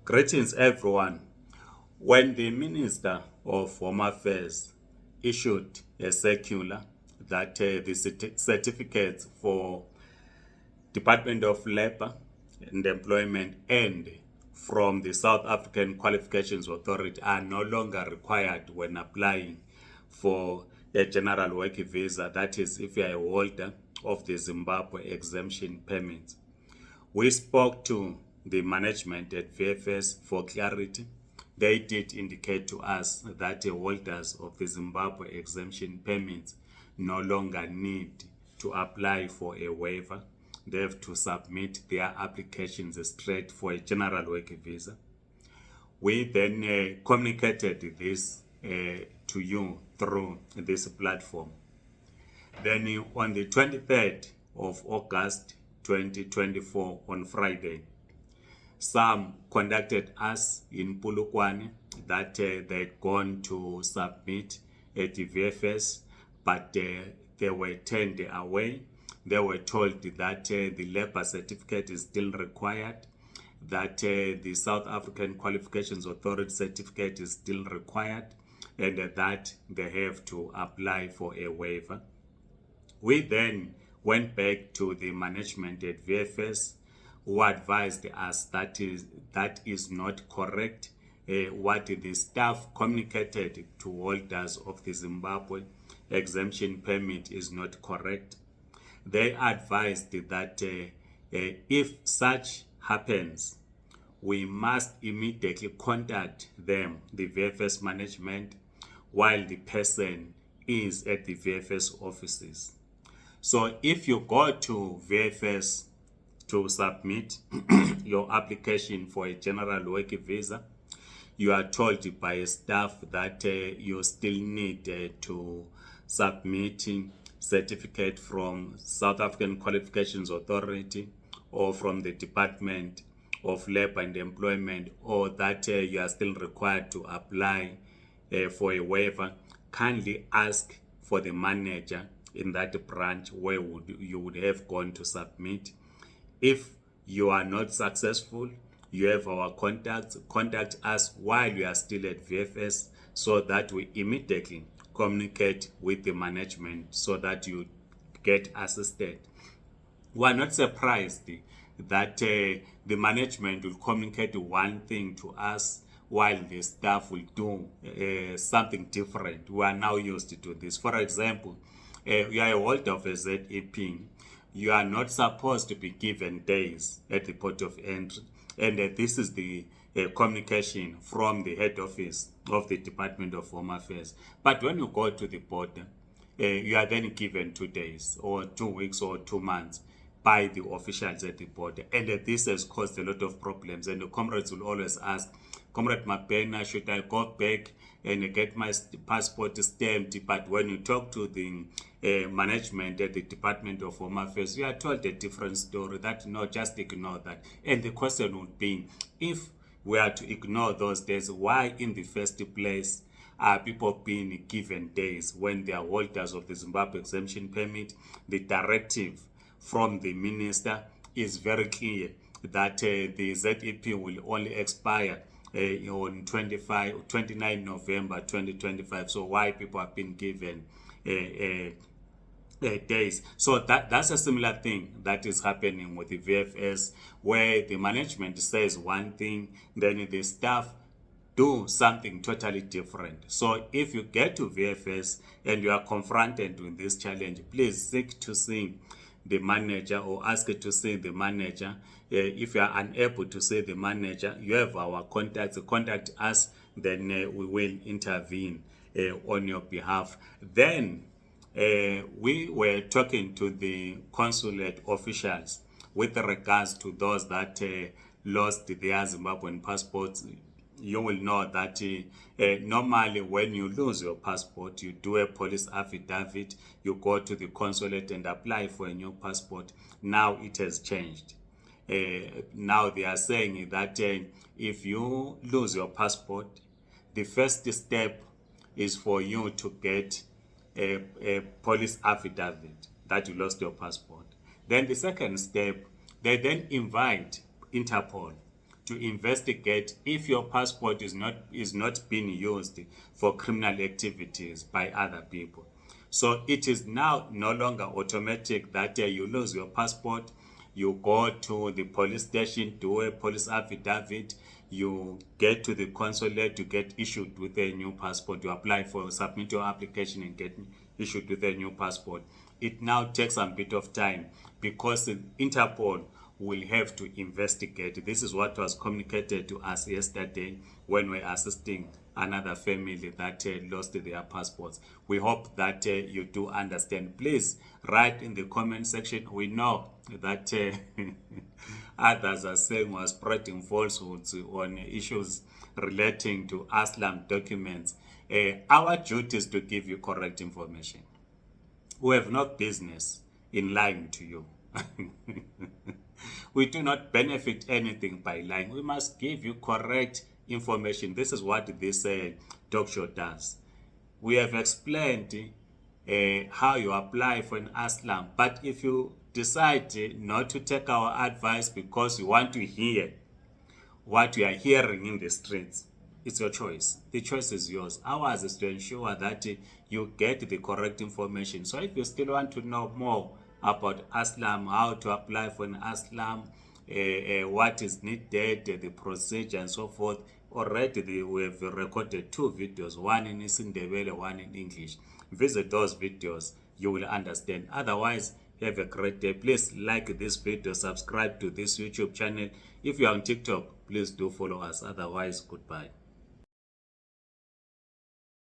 Greetings, everyone. When the Minister of Home Affairs issued a circular that the certificates for Department of Labor and Employment and from the South African Qualifications Authority are no longer required when applying for a general work visa, that is, if you are a holder of the Zimbabwe exemption permit. We spoke to the management at VFS for clarity. They did indicate to us that the holders of the Zimbabwe exemption permits no longer need to apply for a waiver. They have to submit their applications straight for a general work visa. We then communicated this to you through this platform. Then on the 23rd of August 2024, on Friday, some contacted us in Polokwane that they'd gone to submit at the VFS, but they were turned away. They were told that the labor certificate is still required, that the South African Qualifications Authority certificate is still required, and that they have to apply for a waiver. We then went back to the management at VFS, who advised us that is not correct. What the staff communicated to holders of the Zimbabwe exemption permit is not correct. They advised that if such happens, we must immediately contact them, the VFS management, while the person is at the VFS offices. So if you go to VFS to submit your application for a general work visa, you are told by staff that you still need to submit certificate from South African Qualifications Authority or from the Department of Labor and Employment, or that you are still required to apply for a waiver. Kindly ask for the manager in that branch where you would have gone to submit. If you are not successful, you have our contacts. Contact us while you are still at VFS so that we immediately communicate with the management so that you get assisted. We are not surprised that the management will communicate one thing to us while the staff will do something different. We are now used to this. For example, you are a holder of a ZEP. You are not supposed to be given days at the port of entry. And this is the communication from the head office of the Department of Home Affairs. But when you go to the border, you are then given 2 days or 2 weeks or 2 months by the officials at the border. And this has caused a lot of problems. And the comrades will always ask, Comrade Mabena, should I go back and get my passport stamped? But when you talk to the management at the Department of Home Affairs, you are told a different story, that no, just ignore that. And the question would be, if we are to ignore those days, why in the first place are people being given days when they are holders of the Zimbabwe exemption permit? The directive from the minister is very clear that the ZEP will only expire on 29 November 2025. So why people have been given days? So that's a similar thing that is happening with the VFS, where the management says one thing, then the staff do something totally different. So if you get to VFS and you are confronted with this challenge, please seek to see the manager or ask to see the manager. If you are unable to see the manager, you have our contacts. Contact us, then we will intervene on your behalf. Then we were talking to the consulate officials with regards to those that lost their Zimbabwean passports. You will know that normally when you lose your passport, you do a police affidavit, you go to the consulate and apply for a new passport. Now it has changed. Now they are saying that if you lose your passport, the first step is for you to get a police affidavit that you lost your passport. Then the second step, they then invite Interpol to investigate if your passport is not being used for criminal activities by other people. So it is now no longer automatic that you lose your passport, you go to the police station, do a police affidavit, you get to the consulate, you get issued with a new passport, you apply for, submit your application and get issued with a new passport. It now takes a bit of time because the Interpol will have to investigate. This is what was communicated to us yesterday when we were assisting another family that lost their passports. We hope that you do understand. Please write in the comment section. We know that others are saying we're spreading falsehoods on issues relating to Asylum documents. Our duty is to give you correct information. We have no business in lying to you. We do not benefit anything by lying. We must give you correct information. This is what this talk show does. We have explained how you apply for an Asylum, but if you decide not to take our advice because you want to hear what you are hearing in the streets, it's your choice. The choice is yours. Ours is to ensure that you get the correct information. So if you still want to know more about Asylum, how to apply for an Asylum, what is needed, the procedure and so forth, already we have recorded 2 videos, one in Isindebele, one in English. Visit those videos, you will understand. Otherwise, have a great day. Please like this video, subscribe to this YouTube channel. If you are on TikTok, please do follow us. Otherwise, goodbye.